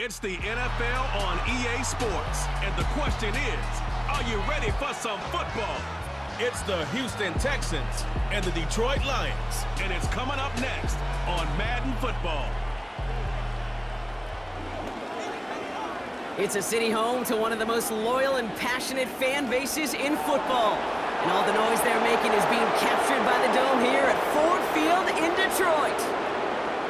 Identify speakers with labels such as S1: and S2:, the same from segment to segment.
S1: It's the NFL on EA Sports, and the question is, are you ready for some football? It's the Houston Texans and the Detroit Lions, and it's coming up next on Madden Football.
S2: It's a city home to one of the most loyal and passionate fan bases in football. And all the noise they're making is being captured by the Dome here at Ford Field in Detroit.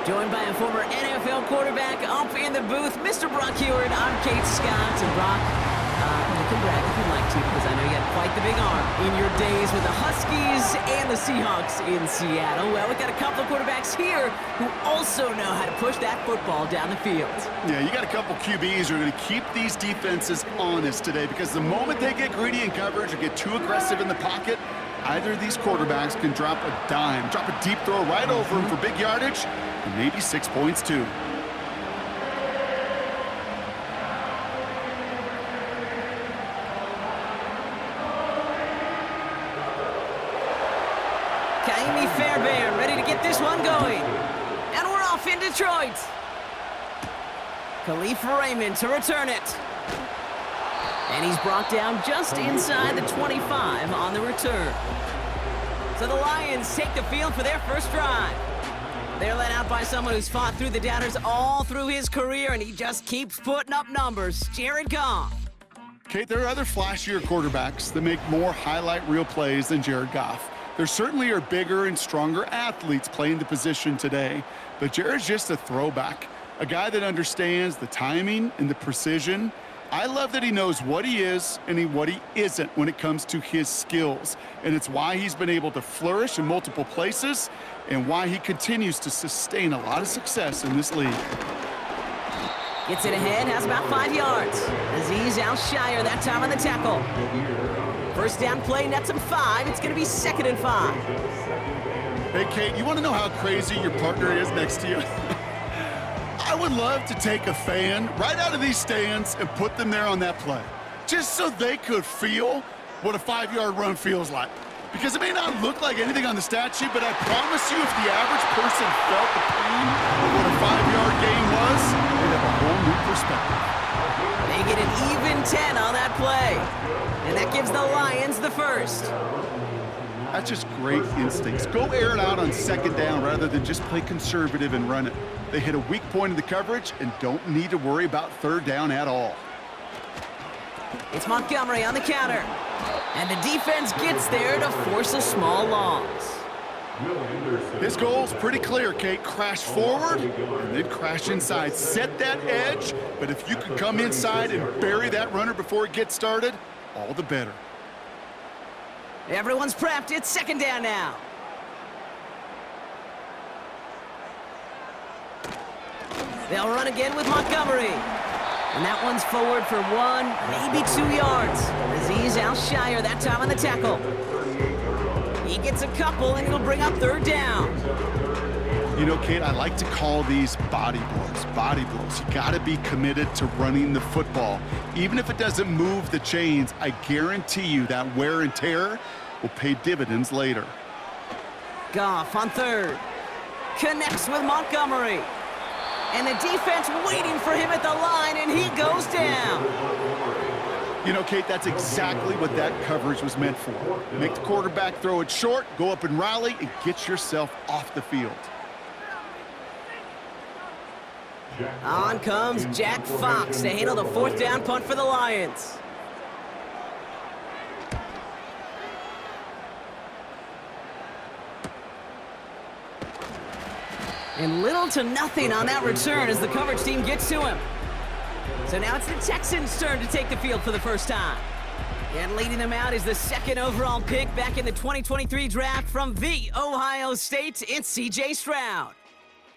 S2: Joined by a former NFL quarterback up in the booth, Mr. Brock Hewitt. I'm Kate Scott. And Brock, you can brag if you'd like to, because I know you had quite the big arm in your days with the Huskies and the Seahawks in Seattle. Well, we've got a couple of quarterbacks here who also know how to push that football down the field.
S3: Yeah, you got a couple QBs who are going to keep these defenses honest today, because the moment they get greedy in coverage or get too aggressive in the pocket, either of these quarterbacks can drop a dime, drop a deep throw right over him for big yardage, and maybe 6 points too.
S2: Fairbairn ready to get this one going. And we're off in Detroit. Khalif Raymond to return it. And he's brought down just inside the 25 on the return. So the Lions take the field for their first drive. They're led out by someone who's fought through the doubters all through his career, and he just keeps putting up numbers. Jared Goff.
S3: Kate, there are other flashier quarterbacks that make more highlight reel plays than Jared Goff. There certainly are bigger and stronger athletes playing the position today, but Jared's just a throwback, a guy that understands the timing and the precision. I love that he knows what he is and what he isn't when it comes to his skills, and it's why he's been able to flourish in multiple places and why he continues to sustain a lot of success in this league.
S2: Gets it ahead, has about 5 yards. Azeez Al-Shire that time on the tackle. First down play, nets him 5. It's going to be 2nd and 5.
S3: Hey, Kate, you want to know how crazy your partner is next to you? I would love to take a fan right out of these stands and put them there on that play, just so they could feel what a 5-yard run feels like. Because it may not look like anything on the stat sheet, but I promise you, if the average person felt the pain of what a 5-yard gain was, they'd have a whole new perspective.
S2: They get an even 10 on that play. And that gives the Lions the first.
S3: That's just great instincts. Go air it out on 2nd down rather than just play conservative and run it. They hit a weak point in the coverage and don't need to worry about 3rd down at all.
S2: It's Montgomery on the counter. And the defense gets there to force a small loss.
S3: His goal's pretty clear, Kate. Crash forward and then crash inside. Set that edge, but if you can come inside and bury that runner before it gets started, all the better.
S2: Everyone's prepped. It's 2nd down now. They'll run again with Montgomery. And that one's forward for 1, maybe 2 yards. Azeez Al-Shire that time on the tackle. He gets a couple, and it'll bring up 3rd down.
S3: You know, Kate, I like to call these body blows. Body blows. You got to be committed to running the football. Even if it doesn't move the chains, I guarantee you that wear and tear will pay dividends later.
S2: Goff on 3rd. Connects with Montgomery. And the defense waiting for him at the line, and he goes down.
S3: You know, Kate, that's exactly what that coverage was meant for. Make the quarterback throw it short, go up and rally, and get yourself off the field.
S2: On comes Jack Fox to handle the 4th down punt for the Lions. And little to nothing on that return as the coverage team gets to him. So now it's the Texans' turn to take the field for the first time. And leading them out is the 2nd overall pick back in the 2023 draft from the Ohio State. It's C.J. Stroud.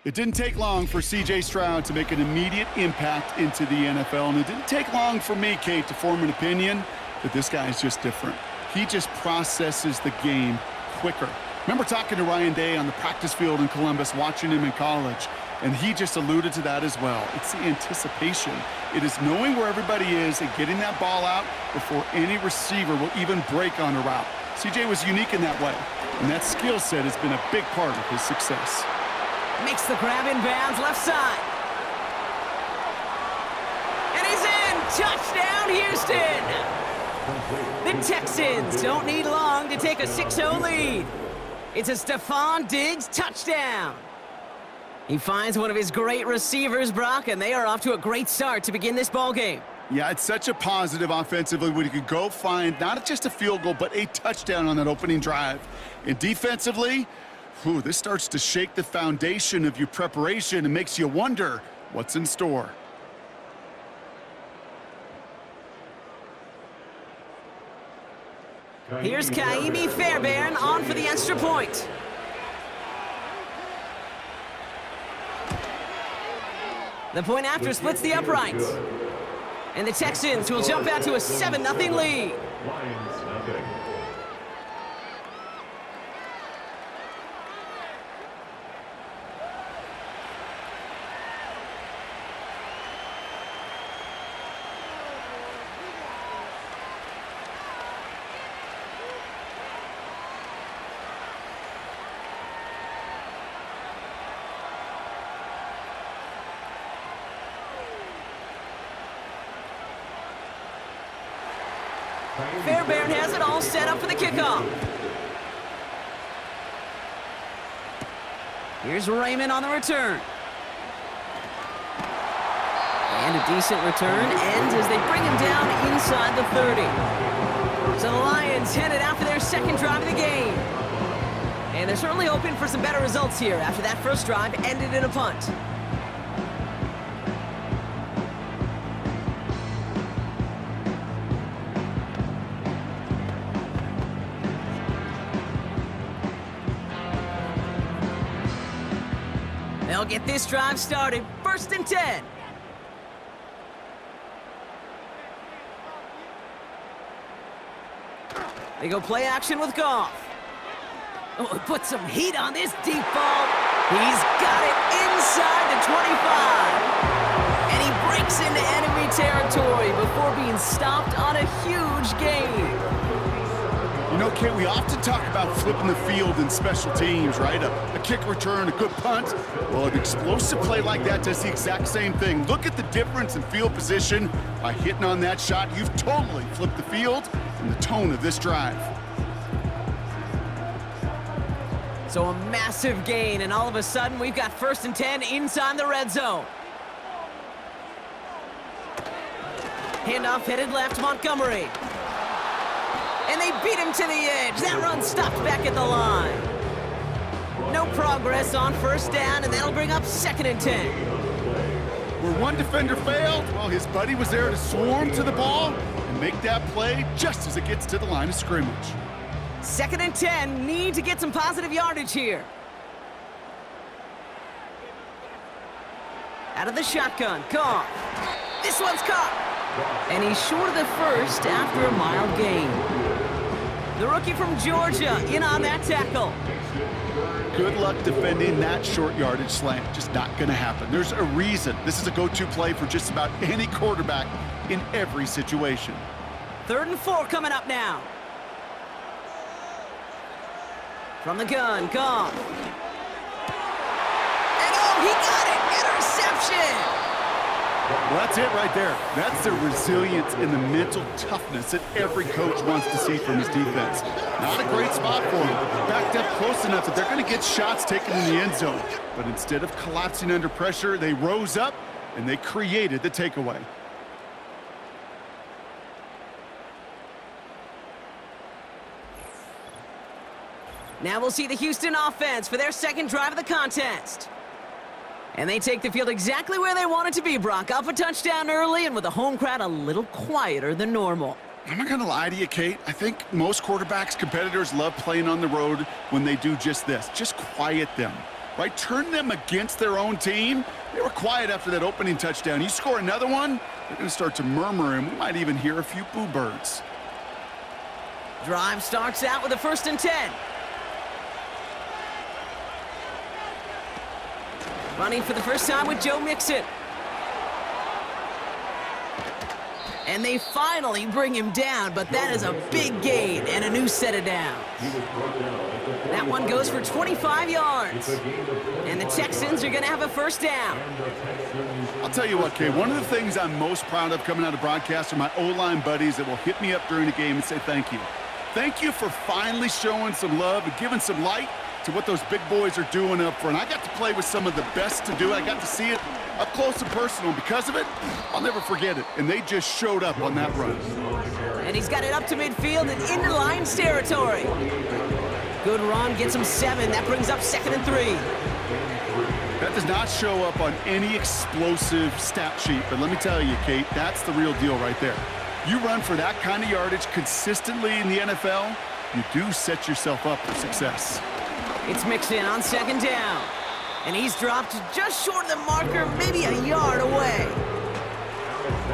S3: It didn't take long for C.J. Stroud to make an immediate impact into the NFL, and it didn't take long for me, Kate, to form an opinion that this guy is just different. He just processes the game quicker. Remember talking to Ryan Day on the practice field in Columbus, watching him in college, and he just alluded to that as well. It's the anticipation. It is knowing where everybody is and getting that ball out before any receiver will even break on a route. CJ was unique in that way, and that skill set has been a big part of his success.
S2: Makes the grab in bounds left side. Touchdown, Houston! The Texans don't need long to take a 6-0 lead. It's a Stephon Diggs touchdown. He finds one of his great receivers, Brock, and they are off to a great start to begin this ballgame.
S3: Yeah, it's such a positive offensively when you could go find not just a field goal, but a touchdown on that opening drive. And defensively, this starts to shake the foundation of your preparation and makes you wonder what's in store.
S2: Here's Kaimi Fairbairn on for the extra point. The point after splits the uprights. And the Texans will jump out to a 7-0 lead. Fairbairn has it all set up for the kickoff. Here's Raymond on the return. And a decent return ends as they bring him down inside the 30. So the Lions headed out for their second drive of the game. And they're certainly hoping for some better results here after that first drive ended in a punt. They'll get this drive started. 1st and 10. They go play action with Goff. Oh, put some heat on this deep ball. He's got it inside the 25. And he breaks into enemy territory before being stopped on a huge gain.
S3: You know, Kate, we often talk about flipping the field in special teams, right? A kick return, a good punt. Well, an explosive play like that does the exact same thing. Look at the difference in field position. By hitting on that shot, you've totally flipped the field and the tone of this drive.
S2: So a massive gain, and all of a sudden, we've got 1st and 10 inside the red zone. Handoff headed left, Montgomery. And they beat him to the edge. That run stopped back at the line. No progress on 1st down, and that'll bring up 2nd and 10.
S3: Where one defender failed, well, his buddy was there to swarm to the ball and make that play just as it gets to the line of scrimmage.
S2: 2nd and 10, need to get some positive yardage here. Out of the shotgun, Goff. This one's caught. And he's short of the first after a mild gain. The rookie from Georgia in on that tackle.
S3: Good luck defending that short yardage slant. Just not going to happen. There's a reason. This is a go-to play for just about any quarterback in every situation.
S2: 3rd and 4 coming up now. From the gun, Goff. And oh, he got it! Interception!
S3: Well, that's it right there. That's the resilience and the mental toughness that every coach wants to see from his defense. Not a great spot for him. Backed up close enough that they're going to get shots taken in the end zone. But instead of collapsing under pressure, they rose up and they created the takeaway.
S2: Now we'll see the Houston offense for their second drive of the contest. And they take the field exactly where they want it to be, Brock. Up a touchdown early and with the home crowd a little quieter than normal.
S3: I'm not going to lie to you, Kate. I think most quarterbacks, competitors love playing on the road when they do just this. Just quiet them, right? Turn them against their own team. They were quiet after that opening touchdown. You score another one, they're going to start to murmur, and we might even hear a few boo birds.
S2: Drive starts out with a 1st and 10. Running for the first time with Joe Mixon. And they finally bring him down, but that is a big gain and a new set of downs. That one goes for 25 yards. And the Texans are going to have a first down.
S3: I'll tell you what, Kay, one of the things I'm most proud of coming out of broadcast are my O-line buddies that will hit me up during the game and say thank you. Thank you for finally showing some love and giving some light to what those big boys are doing up front. I got to play with some of the best to do it. I got to see it up close and personal. Because of it, I'll never forget it. And they just showed up on that run.
S2: And he's got it up to midfield and into Lions territory. Good run, gets him 7. That brings up 2nd and 3.
S3: That does not show up on any explosive stat sheet. But let me tell you, Kate, that's the real deal right there. You run for that kind of yardage consistently in the NFL, you do set yourself up for success.
S2: It's Mixon on 2nd down. And he's dropped just short of the marker, maybe a yard away.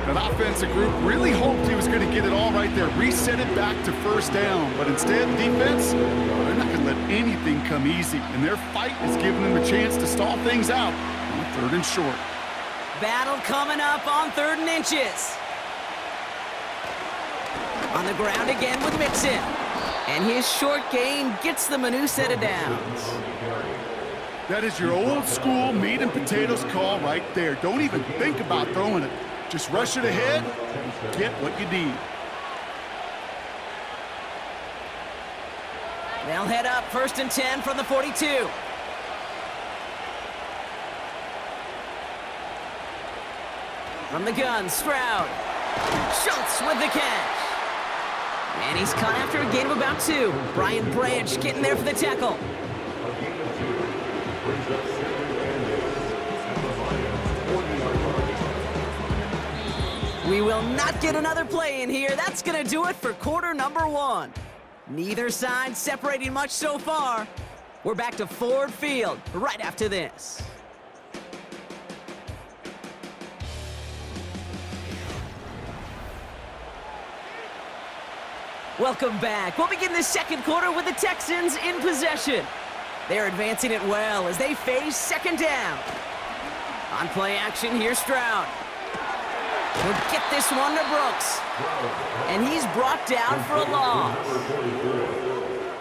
S3: That offensive group really hoped he was going to get it all right there, reset it back to 1st down. But instead, defense, they're not going to let anything come easy. And their fight is giving them a chance to stall things out on 3rd and short.
S2: Battle coming up on 3rd and inches. On the ground again with Mixon. And his short gain gets them a new set of downs.
S3: That is your old school meat and potatoes call right there. Don't even think about throwing it. Just rush it ahead, get what you need.
S2: They'll head up 1st and 10 from the 42. From the gun, Stroud. Schultz with the catch. And he's caught after a gain of about 2. Brian Branch getting there for the tackle. We will not get another play in here. That's going to do it for quarter number 1. Neither side separating much so far. We're back to Ford Field right after this. Welcome back. We'll begin the second quarter with the Texans in possession. They're advancing it well as they face 2nd down. On play action, here's Stroud. He'll get this one to Brooks. And he's brought down for a loss.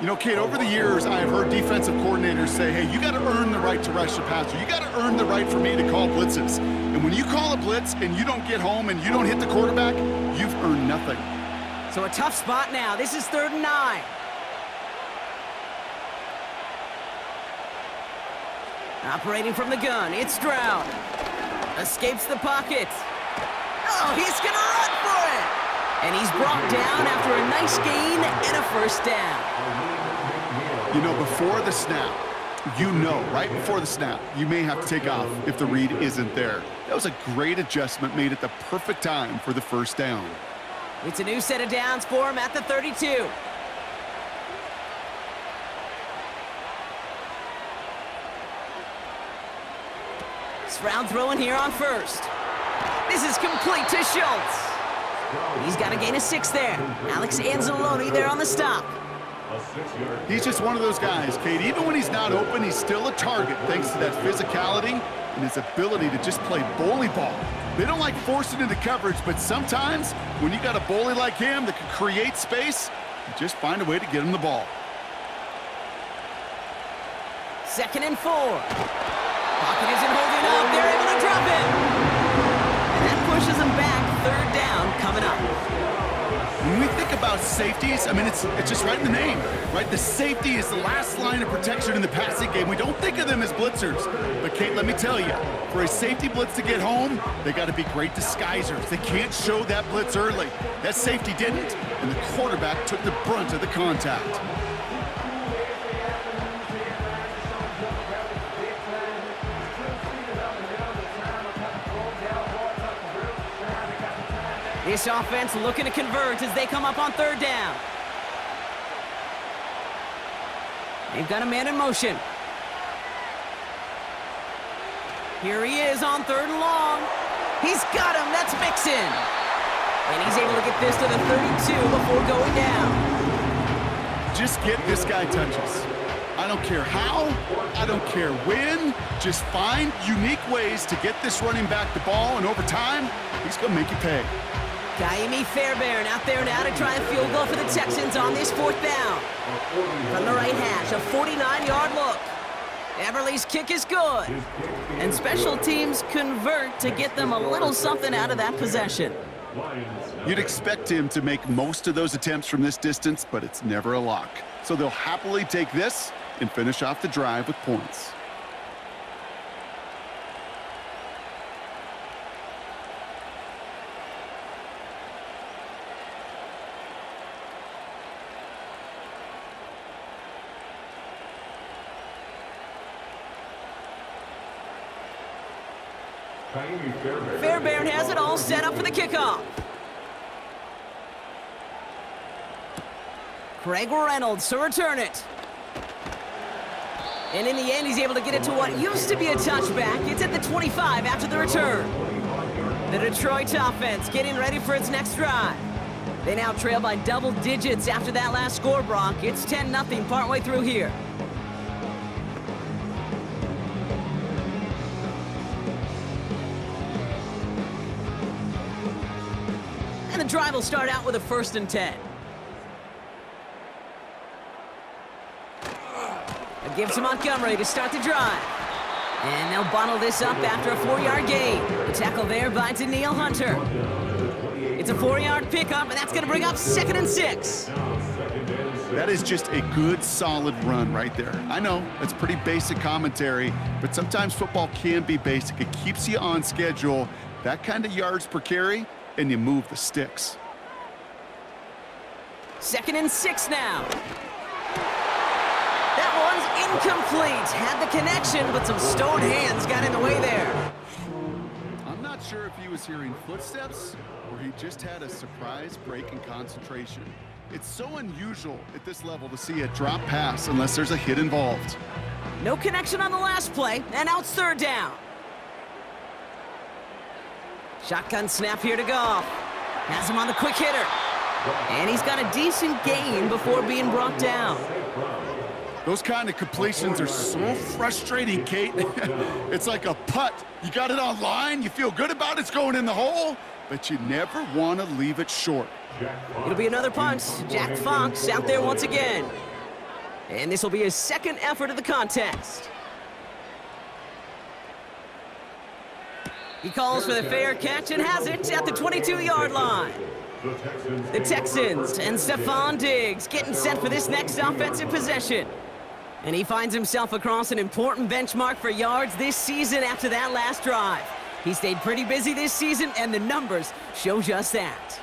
S3: You know, Kate, over the years, I have heard defensive coordinators say, hey, you got to earn the right to rush the passer. You got to earn the right for me to call blitzes. And when you call a blitz and you don't get home and you don't hit the quarterback, you've earned nothing.
S2: So a tough spot now. This is 3rd and 9. Operating from the gun, it's Stroud. Escapes the pocket. Oh, he's going to run for it. And he's brought down after a nice gain and a 1st down.
S3: You know, before the snap, right before the snap, you may have to take off if the read isn't there. That was a great adjustment made at the perfect time for the 1st down.
S2: It's a new set of downs for him at the 32. Stroud throwing here on 1st. This is complete to Schultz. He's got a gain of 6 there. Alex Anzalone there on the stop.
S3: He's just one of those guys, Kate. Even when he's not open, he's still a target thanks to that physicality and his ability to just play bully ball. They don't like forcing into coverage, but sometimes when you got a bully like him that can create space, you just find a way to get him the ball.
S2: 2nd and 4. Pocket isn't holding up. They're able to drop it. And that pushes them back. 3rd down coming up.
S3: When we think about safeties, I mean, it's just right in the name, right? The safety is the last line of protection in the passing game. We don't think of them as blitzers. But, Kate, let me tell you, for a safety blitz to get home, they got to be great disguisers. They can't show that blitz early. That safety didn't, and the quarterback took the brunt of the contact.
S2: This offense looking to convert as they come up on 3rd down. They've got a man in motion. Here he is on 3rd and long. He's got him. That's Mixon. And he's able to get this to the 32 before going down.
S3: Just get this guy touches. I don't care how, I don't care when. Just find unique ways to get this running back the ball, and over time, he's going to make you pay.
S2: Jaime Fairbairn out there now to try a field goal for the Texans on this 4th down. From the right hash, a 49-yard look. Everly's kick is good. And special teams convert to get them a little something out of that possession.
S3: You'd expect him to make most of those attempts from this distance, but it's never a lock. So they'll happily take this and finish off the drive with points.
S2: Fairbairn has it all set up for the kickoff. Craig Reynolds to return it. And in the end, he's able to get it to what used to be a touchback. It's at the 25 after the return. The Detroit offense getting ready for its next drive. They now trail by double digits after that last score, Brock. It's 10-0 partway through here. And the drive will start out with a 1st and 10. A give to Montgomery to start the drive. And they'll bottle this up after a 4-yard gain. The tackle there by Danielle Hunter. It's a 4-yard pickup, and that's going to bring up 2nd and 6.
S3: That is just a good, solid run right there. I know, it's pretty basic commentary, but sometimes football can be basic. It keeps you on schedule. That kind of yards per carry, and you move the sticks.
S2: 2nd and 6 now. That one's incomplete. Had the connection, but some stone hands got in the way there.
S3: I'm not sure if he was hearing footsteps or he just had a surprise break in concentration. It's so unusual at this level to see a drop pass unless there's a hit involved.
S2: No connection on the last play, and now it's 3rd down. Shotgun snap here to Goff. Has him on the quick hitter. And he's got a decent gain before being brought down.
S3: Those kind of completions are so frustrating, Kate. It's like a putt. You got it on line, you feel good about it's going in the hole, but you never want to leave it short.
S2: It'll be another punt. Jack Fox out there once again. And this will be his 2nd effort of the contest. He calls for the fair catch and has it at the 22-yard line. The Texans and Stephon Diggs getting set for this next offensive possession. And he finds himself across an important benchmark for yards this season after that last drive. He stayed pretty busy this season, and the numbers show just that.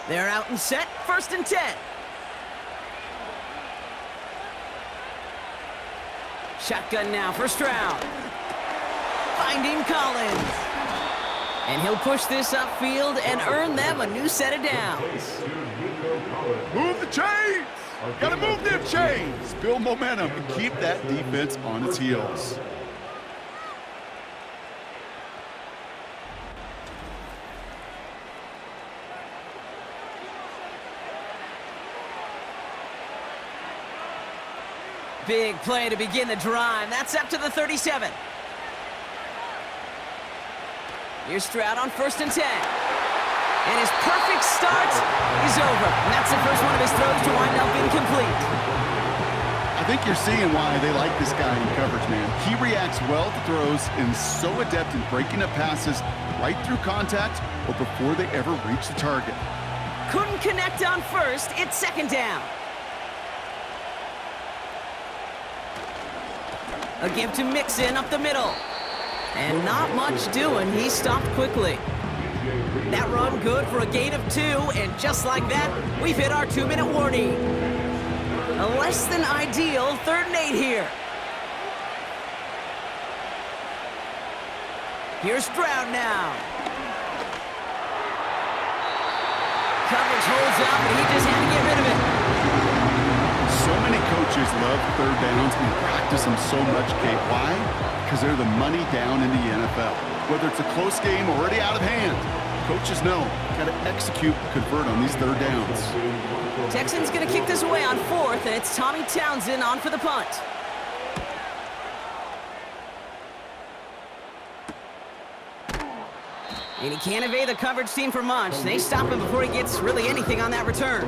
S2: They're out and set, 1st and 10. Shotgun now for Stroud. Finding Collins. And he'll push this upfield and earn them a new set of downs.
S3: Move the chains! Gotta move them chains! Build momentum and keep that defense on its heels.
S2: Big play to begin the drive. That's up to the 37. Here's Stroud on 1st and 10. And his perfect start is over. And that's the first one of his throws to wind up incomplete.
S3: I think you're seeing why they like this guy in coverage, man. He reacts well to throws and is so adept in breaking up passes right through contact or before they ever reach the target.
S2: Couldn't connect on 1st. It's 2nd down. A give to Mixon up the middle. And not much doing. He stopped quickly. That run good for a gain of 2, and just like that, we've hit our 2-minute warning. A less than ideal 3rd and 8 here. Here's Stroud now. Coverage holds up, and he just had to get rid of it.
S3: So many coaches love 3rd downs and practice them so much, Kate. Why? Because they're the money down in the NFL. Whether it's a close game or already out of hand, coaches know got to execute and convert on these 3rd downs.
S2: Texans going to kick this away on 4th, and it's Tommy Townsend on for the punt. And he can't evade the coverage team for much. They stop him before he gets really anything on that return.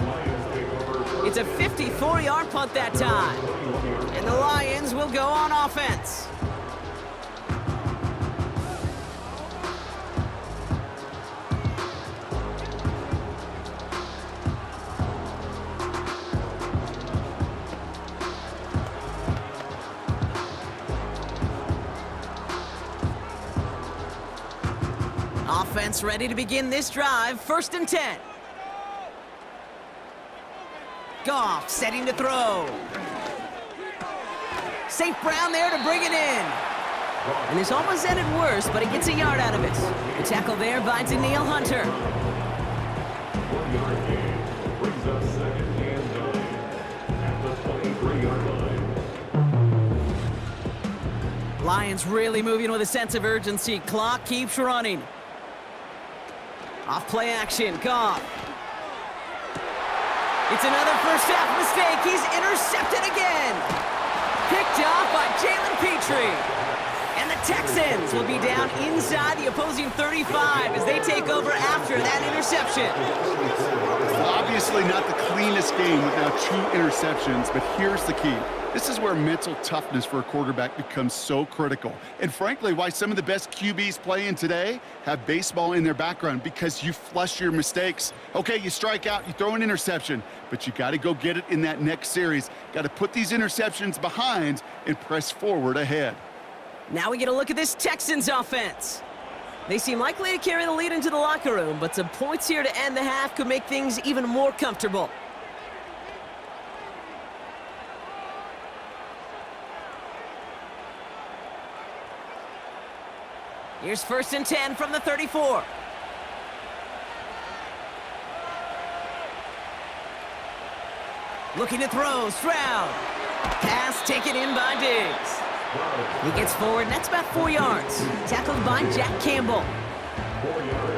S2: It's a 54-yard punt that time. And the Lions will go on offense. Offense ready to begin this drive. 1st and 10. Goff setting to throw. St. Brown there to bring it in. And this almost ended worse, but he gets a yard out of it. The tackle there by Danielle Hunter.
S4: Brings up 2nd and 9 at the 23-yard line.
S2: Lions really moving with a sense of urgency. Clock keeps running. Off play action, Goff. It's another first half mistake. He's intercepted again. Picked off by Jalen Petrie. And the Texans will be down inside the opposing 35 as they take over after that interception.
S3: Obviously not the cleanest game with now 2 interceptions, but here's the key. This is where mental toughness for a quarterback becomes so critical. And frankly, why some of the best QBs playing today have baseball in their background, because you flush your mistakes. Okay, you strike out, you throw an interception, but you got to go get it in that next series. Got to put these interceptions behind and press forward ahead.
S2: Now we get a look at this Texans offense. They seem likely to carry the lead into the locker room, but some points here to end the half could make things even more comfortable. Here's 1st and 10 from the 34. Looking to throw, Stroud. Pass taken in by Diggs. He gets forward, and that's about 4 yards. Tackled by Jack Campbell.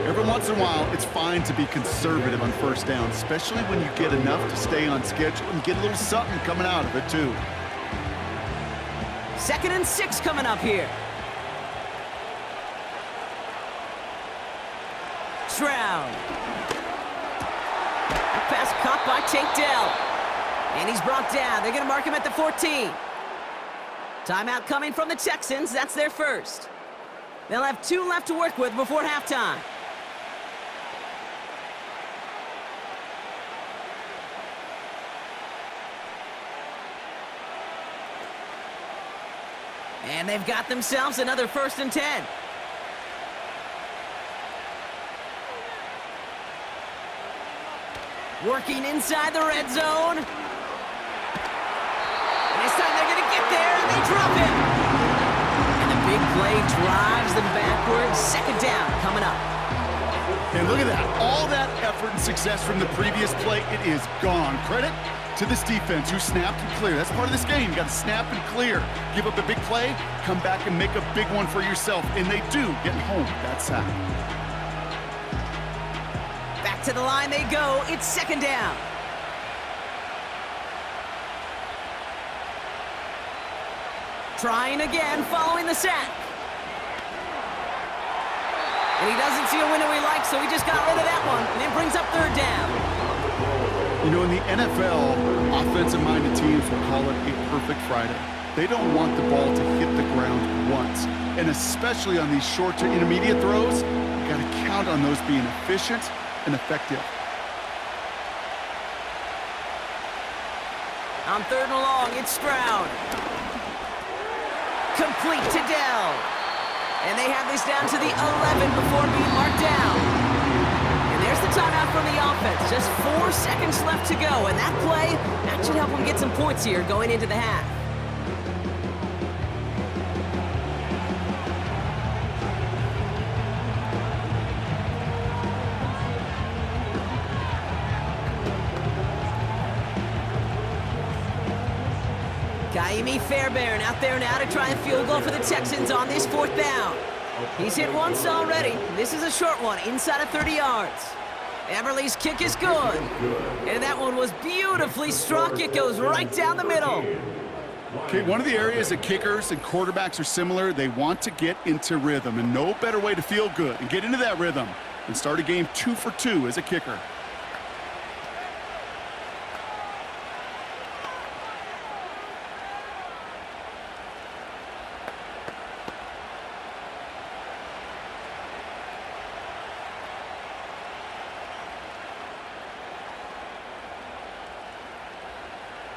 S3: Every once in a while, it's fine to be conservative on 1st down, especially when you get enough to stay on schedule and get a little something coming out of it, too.
S2: 2nd and 6 coming up here. Stroud. Pass caught by Tank Dell. And he's brought down. They're going to mark him at the 14. Timeout coming from the Texans. That's their first. They'll have 2 left to work with before halftime. And they've got themselves another 1st and 10. Working inside the red zone. And this time they're going to get there, and they drop him. And the big play drives them backwards. 2nd down coming up.
S3: And look at that. All that effort and success from the previous play, it is gone. Credit to this defense who snapped and cleared. That's part of this game. You got to snap and clear. Give up a big play, come back and make a big one for yourself. And they do, getting home with that sack.
S2: Back to the line they go. It's 2nd down. Trying again, following the sack. And he doesn't see a window he likes, so he just got rid of that one. And it brings up 3rd down.
S3: You know, in the NFL, offensive-minded teams will call it a perfect Friday. They don't want the ball to hit the ground once. And especially on these short to intermediate throws, you got to count on those being efficient and effective.
S2: On 3rd and long, it's Stroud. Complete to Dell. And they have this down to the 11 before being marked down. And there's the timeout from the offense. Just 4 seconds left to go. And that play, that should help them get some points here going into the half. Kaimi Fairbairn out there now to try a field goal for the Texans on this 4th down. He's hit once already. This is a short one, inside of 30 yards. Everly's kick is good. And that one was beautifully struck. It goes right down the middle.
S3: Okay, one of the areas that kickers and quarterbacks are similar, they want to get into rhythm, and no better way to feel good and get into that rhythm than start a game 2 for 2 as a kicker.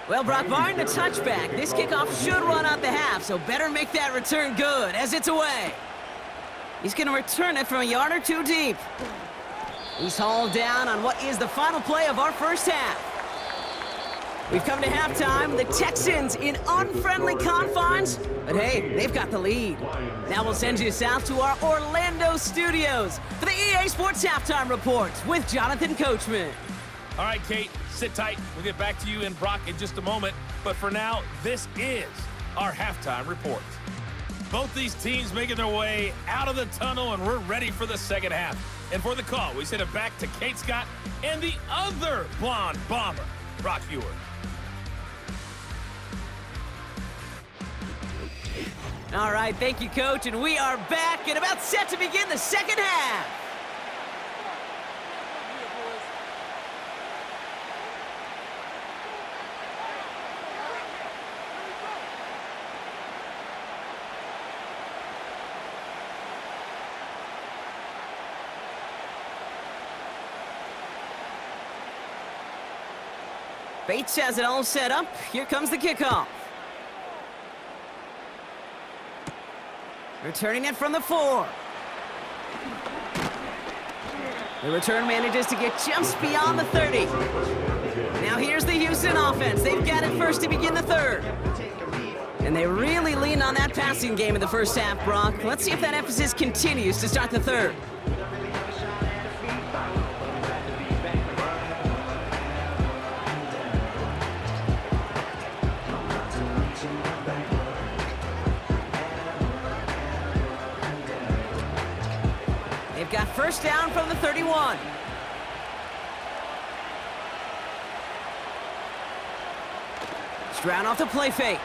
S2: Well, Brock, barring the touchback, this kickoff should run out the half, so better make that return good as it's away. He's going to return it from a yard or two deep. He's hauled down on what is the final play of our first half. We've come to halftime. The Texans in unfriendly confines, but hey, they've got the lead. Now we'll send you south to our Orlando studios for the EA Sports Halftime Reports with Jonathan Coachman.
S5: All right, Kate, sit tight. We'll get back to you and Brock in just a moment. But for now, this is our halftime report. Both these teams making their way out of the tunnel, and we're ready for the second half. And for the call, we send it back to Kate Scott and the other blonde bomber, Brock Ewer.
S2: All right, thank you, Coach, and we are back and about set to begin the second half. Bates has it all set up. Here comes the kickoff. Returning it from the 4. The return manages to get just beyond the 30. Now here's the Houston offense. They've got it first to begin the third. And they really leaned on that passing game in the first half, Brock. Let's see if that emphasis continues to start the third. Got first down from the 31. Stroud off the play fake.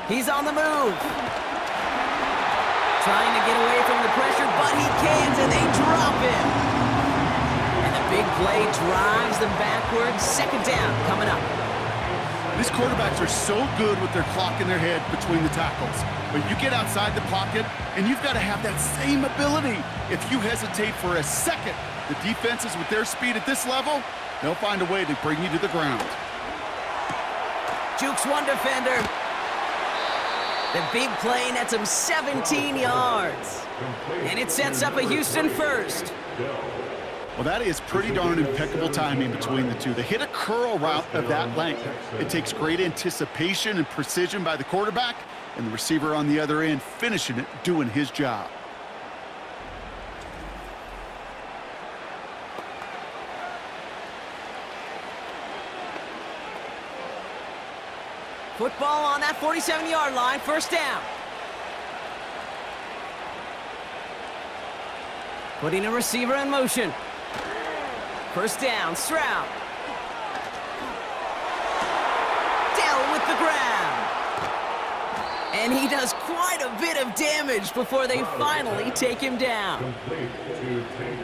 S2: He's on the move. Trying to get away from the pressure, but he can't, and they drop him. And the big play drives them backwards. Second down coming up.
S3: These quarterbacks are so good with their clock in their head between the tackles. But you get outside the pocket, and you've got to have that same ability. If you hesitate for a second, the defenses with their speed at this level, they'll find a way to bring you to the ground.
S2: Jukes one defender. The big play nets him 17 yards. And it sets up a Houston first.
S3: Well, that is pretty darn impeccable timing between the two. They hit a curl route of that length. It takes great anticipation and precision by the quarterback, and the receiver on the other end finishing it, doing his job.
S2: Football on that 47-yard line, first down. Putting a receiver in motion. First down, Stroud. Down with the grab. And he does quite a bit of damage before they finally take him down.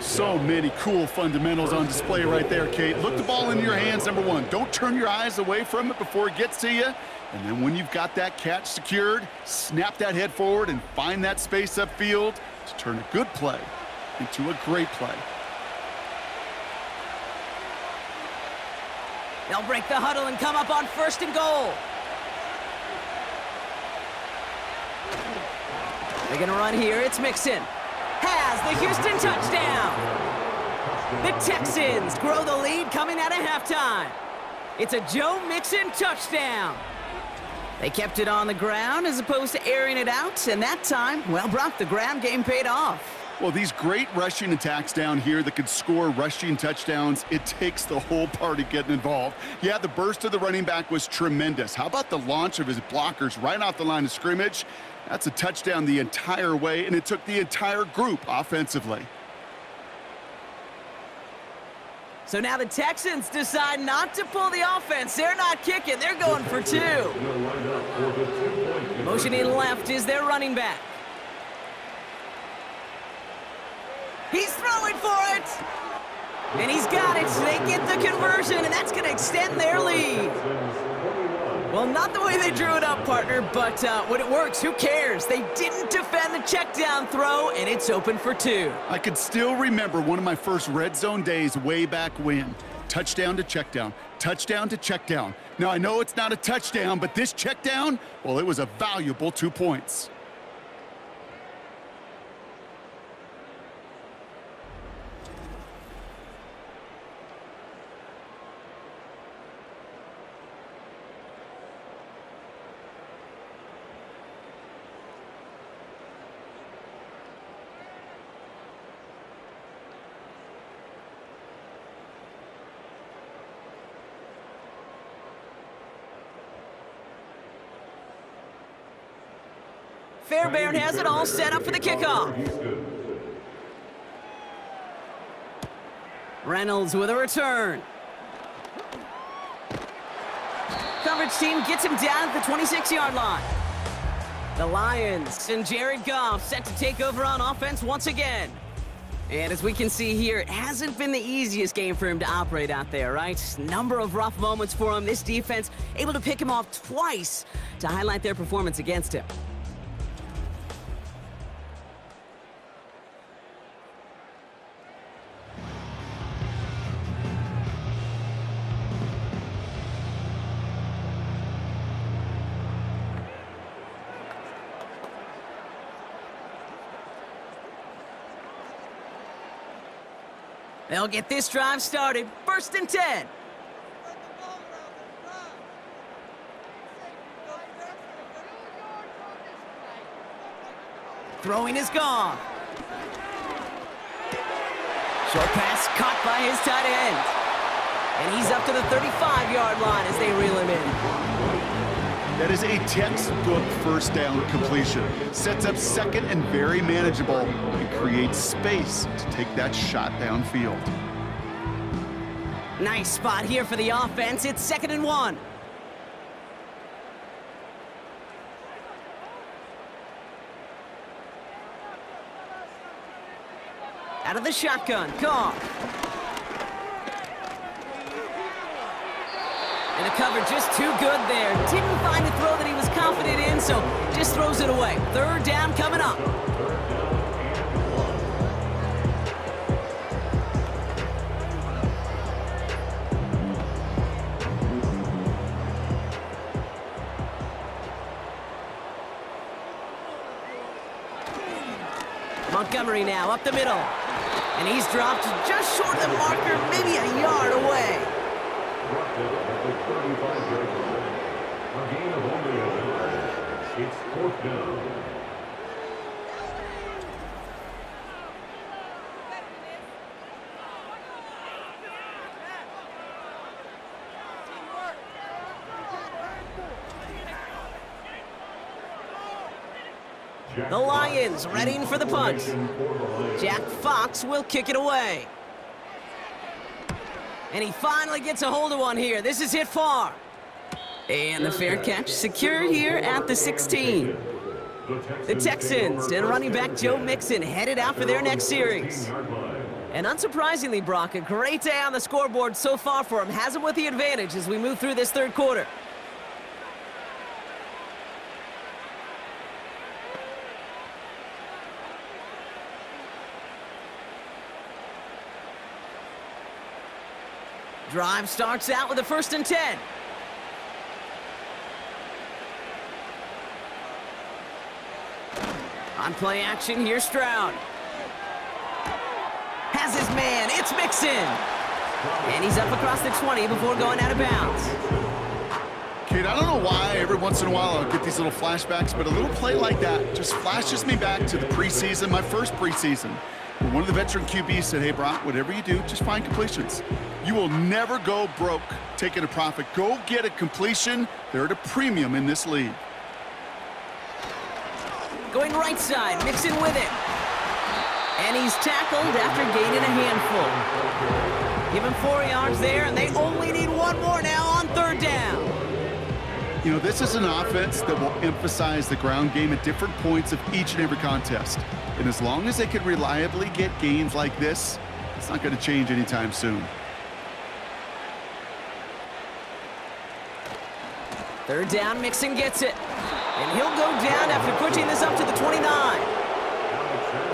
S3: So many cool fundamentals on display right there, Kate. Look the ball in your hands, number one. Don't turn your eyes away from it before it gets to you. And then when you've got that catch secured, snap that head forward and find that space upfield to turn a good play into a great play.
S2: They'll break the huddle and come up on first and goal. They're going to run here. It's Mixon. Has the Houston touchdown. The Texans grow the lead coming out of halftime. It's a Joe Mixon touchdown. They kept it on the ground as opposed to airing it out, and that time, well, Brock, the ground game paid off.
S3: Well, these great rushing attacks down here that could score rushing touchdowns, it takes the whole party getting involved. Yeah, the burst of the running back was tremendous. How about the launch of his blockers right off the line of scrimmage? That's a touchdown the entire way, and it took the entire group offensively.
S2: So now the Texans decide not to pull the offense. They're not kicking. They're going for two. Motioning left is their running back. He's throwing for it. And he's got it. They get the conversion, and that's going to extend their lead. Well, not the way they drew it up, partner, but when it works, who cares? They didn't defend the check down throw, and it's open for two.
S3: I can still remember one of my first red zone days way back when. Touchdown to check down, touchdown to check down. Now, I know it's not a touchdown, but this check down, well, it was a valuable 2 points.
S2: Fairbairn has it all set up for the kickoff. Reynolds with a return. Coverage team gets him down at the 26-yard line. The Lions and Jared Goff set to take over on offense once again. And as we can see here, it hasn't been the easiest game for him to operate out there, right? Number of rough moments for him. This defense able to pick him off twice to highlight their performance against him. They'll get this drive started. 1st and 10. Throwing is gone. Short pass caught by his tight end. And he's up to the 35-yard line as they reel him in.
S3: That is a textbook first down completion. Sets up second and very manageable and creates space to take that shot downfield.
S2: Nice spot here for the offense. It's 2nd and 1. Out of the shotgun, Goff. And the cover just too good there. Didn't find a throw that he was confident in, so just throws it away. 3rd down coming up. Montgomery now up the middle. And he's dropped just short of the marker, maybe a yard away.
S4: A gain of only 11. It's 4th down.
S2: The Lions readying for the punt. Jack Fox will kick it away. And he finally gets a hold of one here. This is hit far. And the fair catch secured here at the 16. The Texans and running back Joe Mixon headed out for their next series. And unsurprisingly, Brock, a great day on the scoreboard so far for him. Has him with the advantage as we move through this 3rd quarter. Drive starts out with a 1st and 10. On play action, here's Stroud. Has his man, it's Mixon. And he's up across the 20 before going out of bounds.
S3: Kate, I don't know why every once in a while I'll get these little flashbacks, but a little play like that just flashes me back to the preseason, my first preseason. When one of the veteran QBs said, hey, Brock, whatever you do, just find completions. You will never go broke taking a profit. Go get a completion. They're at a premium in this league.
S2: Going right side, Mixon with it. And he's tackled after gaining a handful. Give him 4 yards there, and they only need 1 more now on 3rd down.
S3: You know, this is an offense that will emphasize the ground game at different points of each and every contest. And as long as they can reliably get gains like this, it's not going to change anytime soon.
S2: 3rd down, Mixon gets it. And he'll go down after pushing this up to the 29.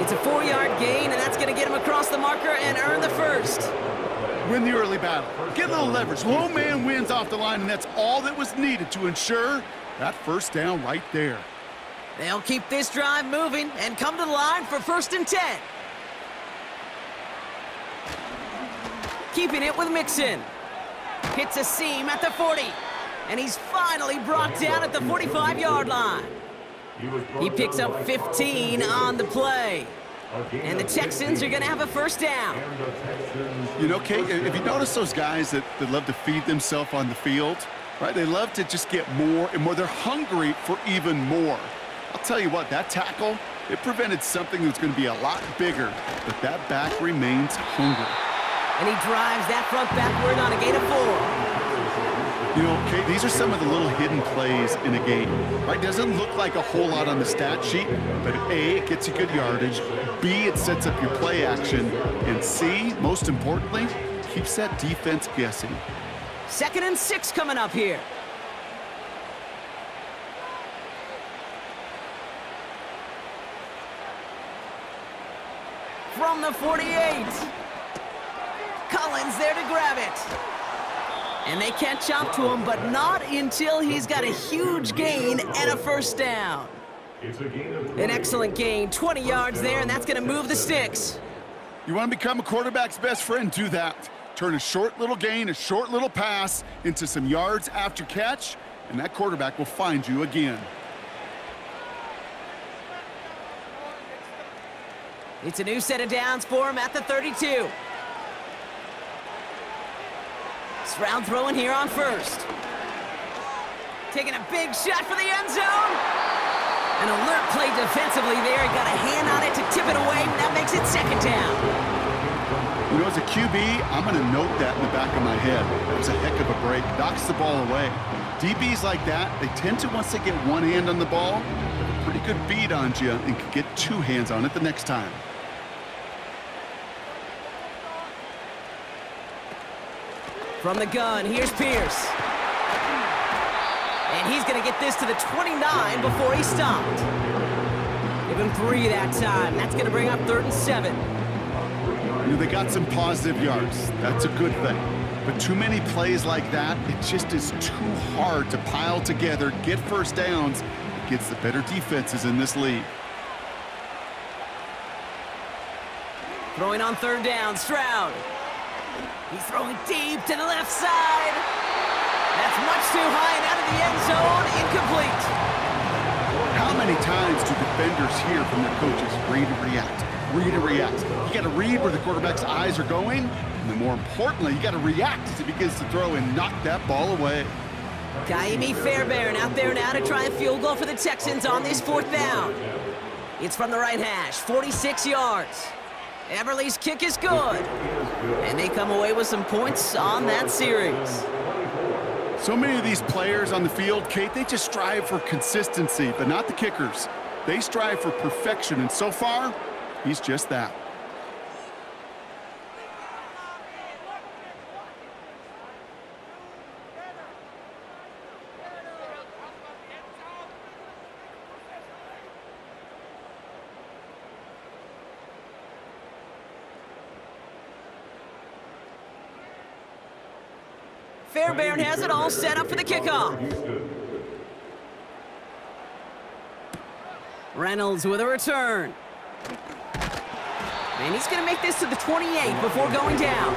S2: It's a 4-yard gain, and that's going to get him across the marker and earn the 1st.
S3: Win the early battle. Get a little leverage. Lone man wins off the line, and that's all that was needed to ensure that 1st down right there.
S2: They'll keep this drive moving and come to the line for 1st and 10. Keeping it with Mixon. Hits a seam at the 40. And he's finally brought down at the 45-yard line. He picks up 15 on the play. And the Texans are going to have a 1st down.
S3: You know, Kate, if you notice those guys that love to feed themselves on the field, right? They love to just get more and more. They're hungry for even more. I'll tell you what, that tackle, it prevented something that's going to be a lot bigger, but that back remains hungry.
S2: And he drives that front backward on a gain of 4.
S3: You know, Kate, these are some of the little hidden plays in a game, right? Doesn't look like a whole lot on the stat sheet, but A, it gets you good yardage, B, it sets up your play action, and C, most importantly, keeps that defense guessing.
S2: 2nd and 6 coming up here. From the 48. Collins there to grab it. And they catch up to him, but not until he's got a huge gain and a 1st down. An excellent gain, 20 yards there, and that's going to move the sticks.
S3: You want to become a quarterback's best friend? Do that. Turn a short little gain, a short little pass into some yards after catch, and that quarterback will find you again.
S2: It's a new set of downs for him at the 32. Stroud throwing here on 1st. Taking a big shot for the end zone. An alert play defensively there. He got a hand on it to tip it away. That makes it 2nd down.
S3: You know, as a QB, I'm going to note that in the back of my head. That was a heck of a break. Knocks the ball away. DBs like that, they tend to, once they get one hand on the ball, have a pretty good beat on you and can get 2 hands on it the next time.
S2: From the gun, here's Pierce. And he's going to get this to the 29 before he stopped. Give him 3 that time. That's going to bring up 3rd and 7.
S3: You know, they got some positive yards. That's a good thing. But too many plays like that, it just is too hard to pile together, get 1st downs against the better defenses in this league.
S2: Throwing on 3rd down, Stroud. He's throwing deep to the left side. That's much too high and out of the end zone. Incomplete.
S3: How many times do defenders hear from their coaches, read and react, read and react? You got to read where the quarterback's eyes are going, and then more importantly, you got to react as he begins to throw and knock that ball away.
S2: Kaimi Fairbairn out there now to try a field goal for the Texans on this 4th down. It's from the right hash, 46 yards. Everly's kick is good. And they come away with some points on that series.
S3: So many of these players on the field, Kate, they just strive for consistency, but not the kickers. They strive for perfection, and so far, he's just that.
S2: Fairbairn has it all set up for the kickoff. Reynolds with a return. And he's going to make this to the 28 before going down.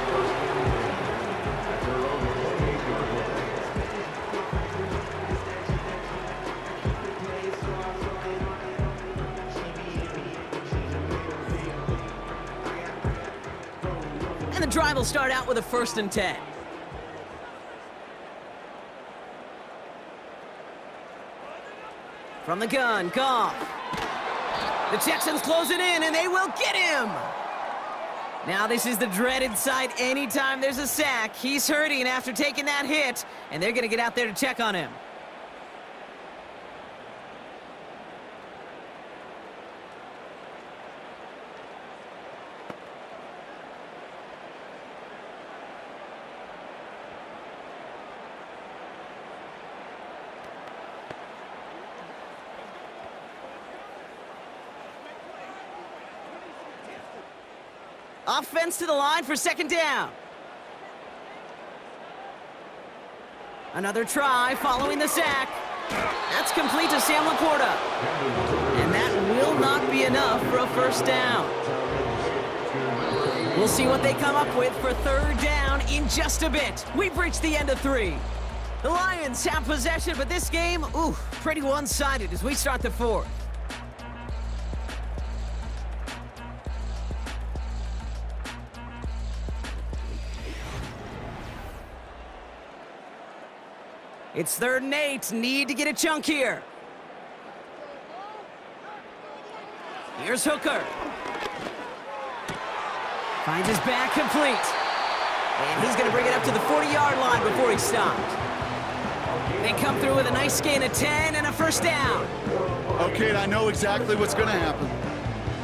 S2: And the drive will start out with a 1st and 10. From the gun, Goff. The Texans close it in, and they will get him. Now this is the dreaded sight anytime there's a sack. He's hurting after taking that hit, and they're going to get out there to check on him. Offense to the line for second down. Another try following the sack. That's complete to Sam Laporta. And that will not be enough for a first down. We'll see what they come up with for third down in just a bit. We've reached the end of 3. The Lions have possession, but this game, pretty one-sided as we start the 4th. It's 3rd and 8. Need to get a chunk here. Here's Hooker. Finds his back complete. And he's going to bring it up to the 40-yard line before he stopped. They come through with a nice gain of 10 and a first down.
S3: Okay, I know exactly what's going to happen.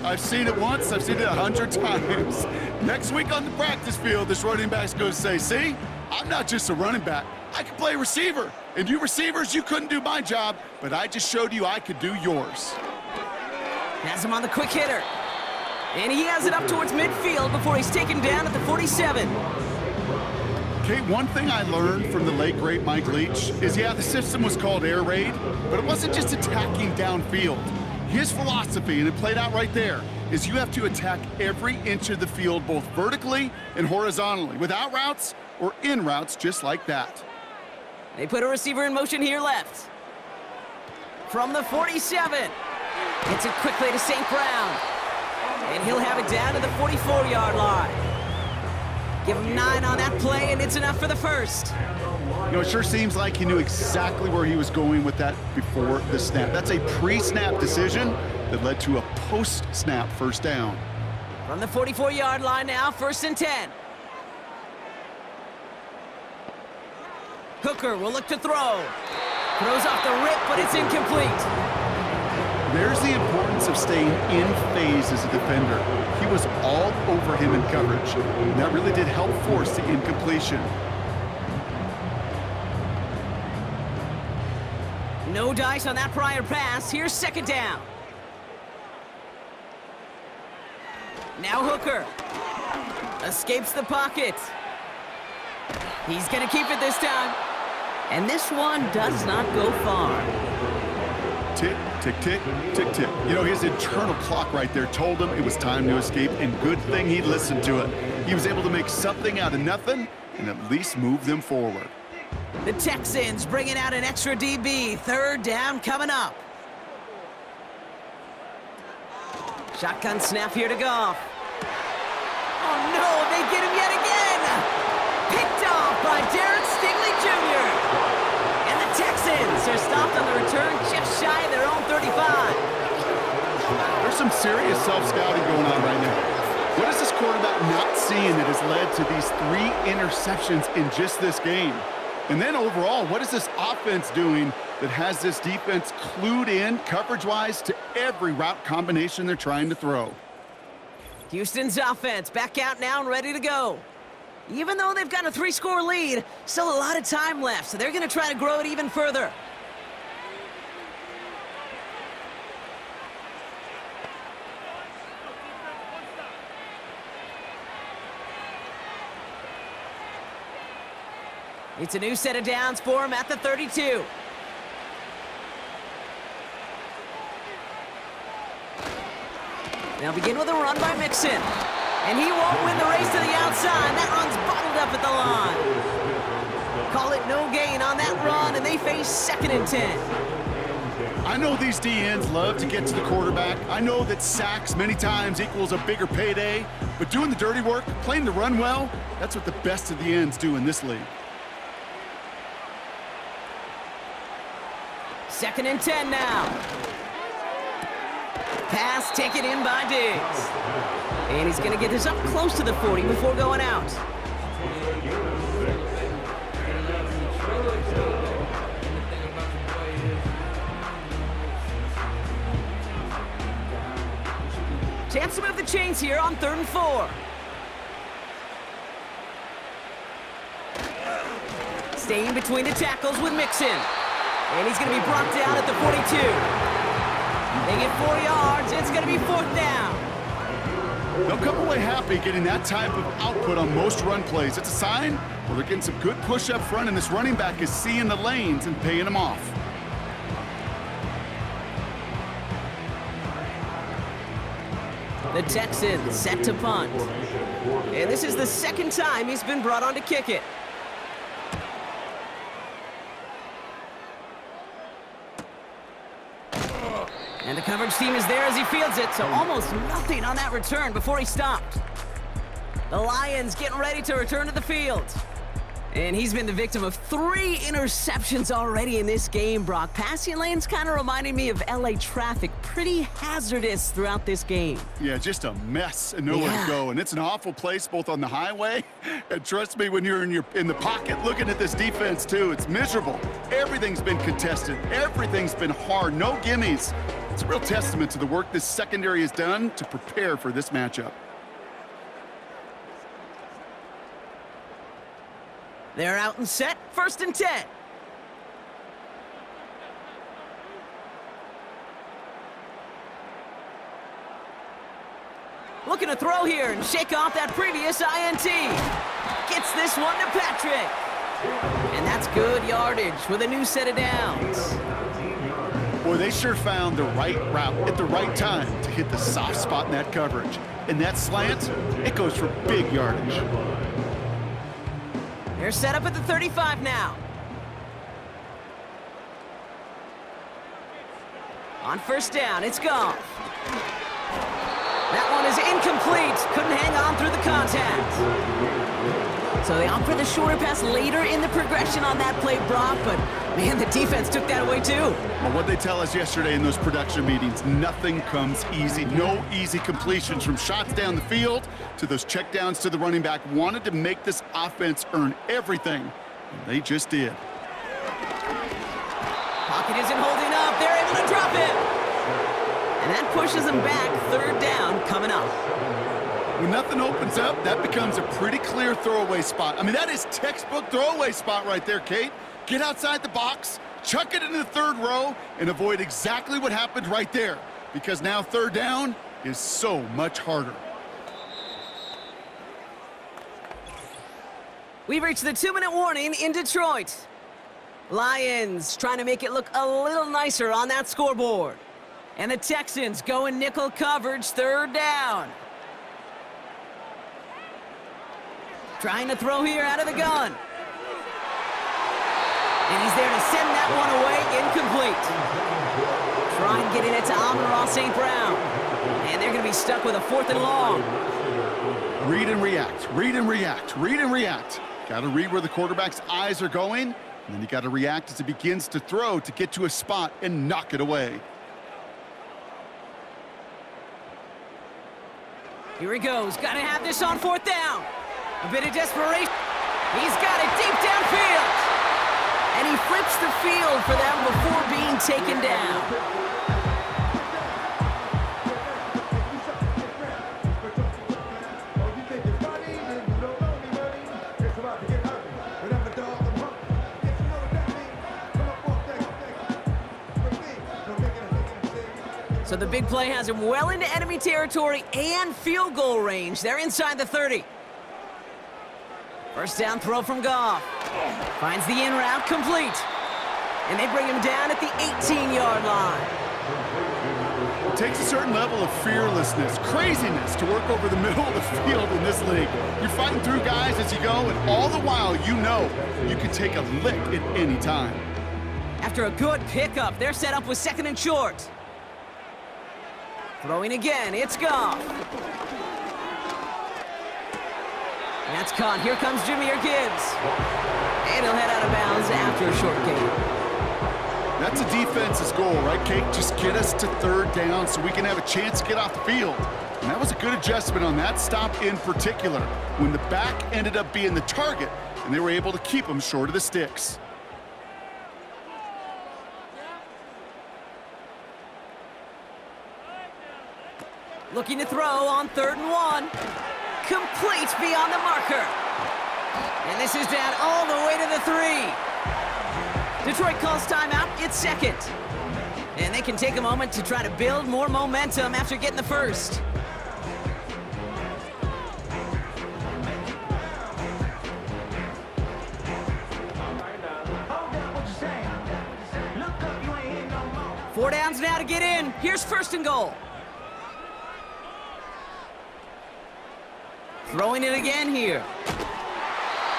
S3: I've seen it once. I've seen it 100 times. Next week on the practice field, this running back's going to say, see, I'm not just a running back. I can play receiver. And you receivers, you couldn't do my job, but I just showed you I could do yours.
S2: Has him on the quick hitter. And he has it up towards midfield before he's taken down at the 47.
S3: Okay, one thing I learned from the late, great Mike Leach is, yeah, the system was called air raid, but it wasn't just attacking downfield. His philosophy, and it played out right there, is you have to attack every inch of the field, both vertically and horizontally, without routes or in routes just like that.
S2: They put a receiver in motion here left. From the 47. Gets it quickly to St. Brown. And he'll have it down to the 44-yard line. Give him 9 on that play, and it's enough for the first.
S3: You know, it sure seems like he knew exactly where he was going with that before the snap. That's a pre-snap decision that led to a post-snap first down.
S2: From the 44-yard line now, 1st and 10. Hooker will look to throw. Throws off the rip, but it's incomplete.
S3: There's the importance of staying in phase as a defender. He was all over him in coverage, and that really did help force the incompletion.
S2: No dice on that prior pass. Here's second down. Now Hooker. Escapes the pocket. He's going to keep it this time. And this one does not go far.
S3: Tick, tick, tick, tick, tick. You know, his internal clock right there told him it was time to escape, and good thing he listened to it. He was able to make something out of nothing and at least move them forward.
S2: The Texans bringing out an extra DB. 3rd down coming up. Shotgun snap here to Goff. Oh no, they get him yet again! Picked off by Derek Stingley Jr. And the Texans are stopped on the return just shy of their own 35.
S3: There's some serious self-scouting going on right now. What is this quarterback not seeing that has led to these 3 interceptions in just this game? And then overall, what is this offense doing that has this defense clued in coverage-wise to every route combination they're trying to throw?
S2: Houston's offense back out now and ready to go. Even though they've got a 3-score lead, still a lot of time left, so they're going to try to grow it even further. It's a new set of downs for him at the 32. They'll begin with a run by Mixon. And he won't win the race to the outside. That run's bottled up at the line. Call it no gain on that run, and they face 2nd and 10.
S3: I know these DNs love to get to the quarterback. I know that sacks many times equals a bigger payday. But doing the dirty work, playing the run well, that's what the best of the ends do in this league.
S2: 2nd and 10 now. Pass taken in by Diggs. And he's going to get this up close to the 40 before going out. Chance to move the chains here on 3rd and 4. Staying between the tackles with Mixon. And he's going to be brought down at the 42. They get 4 yards. It's going to be 4th down.
S3: They'll come away happy getting that type of output on most run plays. It's a sign, well, they're getting some good push up front, and this running back is seeing the lanes and paying them off.
S2: The Texans set to punt. And this is the 2nd time he's been brought on to kick it. And the coverage team is there as he fields it, so almost nothing on that return before he stopped. The Lions getting ready to return to the field. And he's been the victim of 3 interceptions already in this game, Brock. Passing lanes kind of reminding me of LA traffic. Pretty hazardous throughout this game.
S3: Yeah, just a mess and nowhere to go. And it's an awful place both on the highway, and trust me, when you're in the pocket looking at this defense too, it's miserable. Everything's been contested. Everything's been hard. No gimmies. It's a real testament to the work this secondary has done to prepare for this matchup.
S2: They're out and set, 1st and 10. Looking to throw here and shake off that previous INT. Gets this one to Patrick. And that's good yardage with a new set of downs.
S3: Boy, they sure found the right route at the right time to hit the soft spot in that coverage. And that slant, it goes for big yardage.
S2: They're set up at the 35 now. On 1st down, it's Goff. That one is incomplete. Couldn't hang on through the contact. So they opt for the shorter pass later in the progression on that play, Brock, but man, the defense took that away too.
S3: Well, what they tell us yesterday in those production meetings, nothing comes easy. No easy completions from shots down the field to those checkdowns to the running back. Wanted to make this offense earn everything, and they just did.
S2: Pocket isn't holding up. They're able to drop it. And that pushes them back. 3rd down coming up.
S3: When nothing opens up, that becomes a pretty clear throwaway spot. I mean, that is textbook throwaway spot right there, Kate. Get outside the box, chuck it into the 3rd row, and avoid exactly what happened right there. Because now 3rd down is so much harder.
S2: We've reached the 2-minute warning in Detroit. Lions trying to make it look a little nicer on that scoreboard. And the Texans going nickel coverage, 3rd down. Trying to throw here out of the gun. And he's there to send that one away, incomplete. Trying getting it to Amon-Ra St. Brown. And they're going to be stuck with a 4th and long.
S3: Read and react, read and react, read and react. Got to read where the quarterback's eyes are going, and then you got to react as he begins to throw to get to a spot and knock it away.
S2: Here he goes. Got to have this on 4th down. A bit of desperation. He's got it deep downfield. And he flips the field for them before being taken down. So the big play has him well into enemy territory and field goal range. They're inside the 30. 1st down throw from Goff. Finds the in route complete. And they bring him down at the 18-yard line.
S3: It takes a certain level of fearlessness, craziness to work over the middle of the field in this league. You're fighting through guys as you go, and all the while you know you can take a lick at any time. After a good pickup, they're set up with 2nd and short. Throwing again, it's Goff. That's caught. Here comes Jahmyr Gibbs. And he'll head out of bounds after a short gain. That's a defense's goal, right, Kate? Just get us to third down so we can have a chance to get off the field. And that was a good adjustment on that stop in particular, when the back ended up being the target, and they were able to keep him short of the sticks.
S2: Looking to throw on 3rd and 1. Complete beyond the marker. And this is down all the way to the 3. Detroit calls timeout. It's 2nd. And they can take a moment to try to build more momentum after getting the first. Four downs now to get in. Here's 1st and goal. Throwing it again here.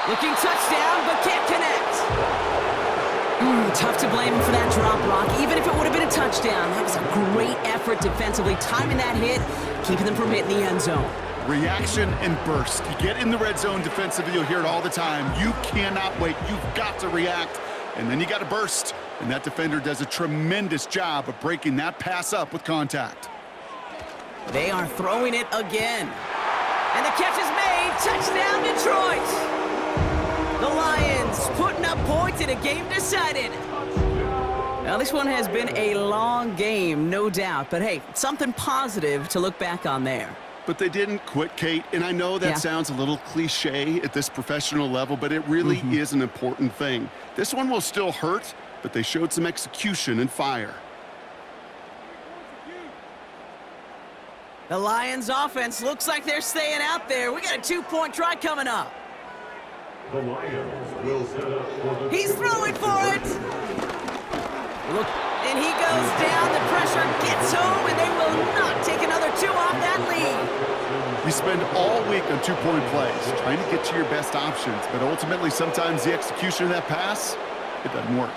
S2: Looking touchdown, but can't connect. Tough to blame him for that drop, Brock. Even if it would have been a touchdown, that was a great effort defensively, timing that hit, keeping them from hitting the end zone.
S3: Reaction and burst. You get in the red zone defensively, you'll hear it all the time. You cannot wait. You've got to react, and then you got to burst. And that defender does a tremendous job of breaking that pass up with contact.
S2: They are throwing it again. And the catch is made. Touchdown, Detroit. The Lions putting up points in a game decided. Now, this one has been a long game, no doubt. But, hey, something positive to look back on there.
S3: But they didn't quit, Kate. And I know that sounds a little cliche at this professional level, but it really is an important thing. This one will still hurt, but they showed some execution and fire.
S2: The Lions offense looks like they're staying out there. We got a 2-point try coming up.
S4: The Lions will set up for the...
S2: He's throwing for it. Look, and he goes down. The pressure gets home, and they will not take another 2 off that lead.
S3: You spend all week on 2-point plays, trying to get to your best options, but ultimately sometimes the execution of that pass, it doesn't work.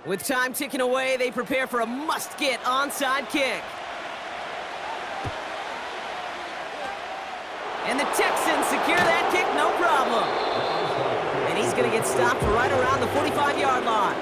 S2: With time ticking away, they prepare for a must-get onside kick. And the Texans secure that kick, no problem. And he's going to get stopped right around the 45-yard line.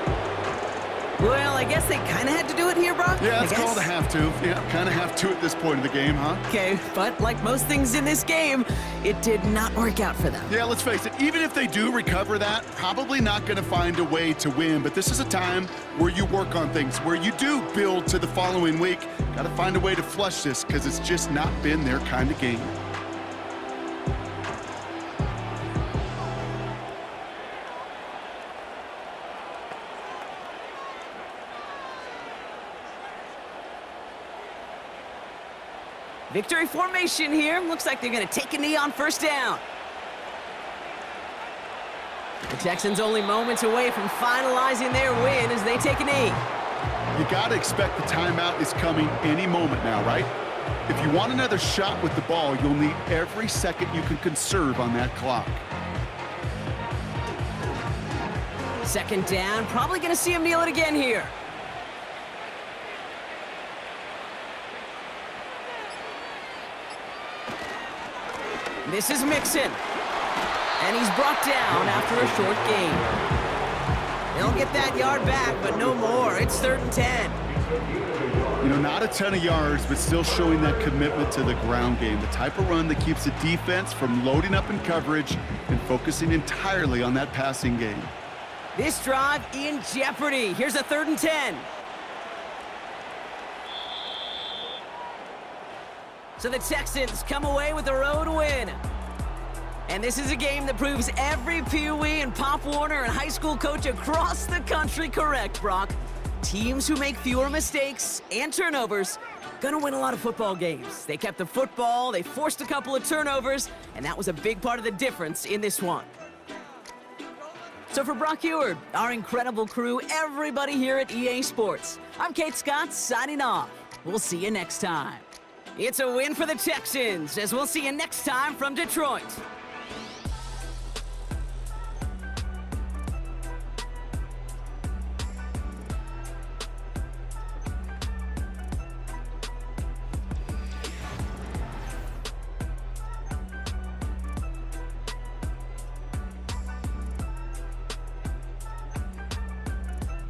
S2: Well, I guess they kind of had to do it here, Brock.
S3: Yeah, it's called a have to. Yeah, kind of have to at this point in the game, huh?
S2: Okay, but like most things in this game, it did not work out for them.
S3: Yeah, let's face it, even if they do recover that, probably not going to find a way to win. But this is a time where you work on things, where you do build to the following week. Got to find a way to flush this because it's just not been their kind of game.
S2: Victory formation here. Looks like they're going to take a knee on 1st down. The Texans only moments away from finalizing their win as they take a knee.
S3: You got to expect the timeout is coming any moment now, right? If you want another shot with the ball, you'll need every second you can conserve on that clock.
S2: 2nd down. Probably going to see him kneel it again here. This is Mixon. And he's brought down after a short gain. They'll get that yard back, but no more. It's 3rd and 10.
S3: You know, not a ton of yards, but still showing that commitment to the ground game. The type of run that keeps the defense from loading up in coverage and focusing entirely on that passing game.
S2: This drive in jeopardy. Here's a 3rd and 10. So the Texans come away with a road win. And this is a game that proves every Pee Wee and Pop Warner and high school coach across the country correct, Brock. Teams who make fewer mistakes and turnovers gonna win a lot of football games. They kept the football, they forced a couple of turnovers, and that was a big part of the difference in this one. So for Brock Eward, our incredible crew, everybody here at EA Sports, I'm Kate Scott signing off. We'll see you next time. It's a win for the Texans, as we'll see you next time from Detroit.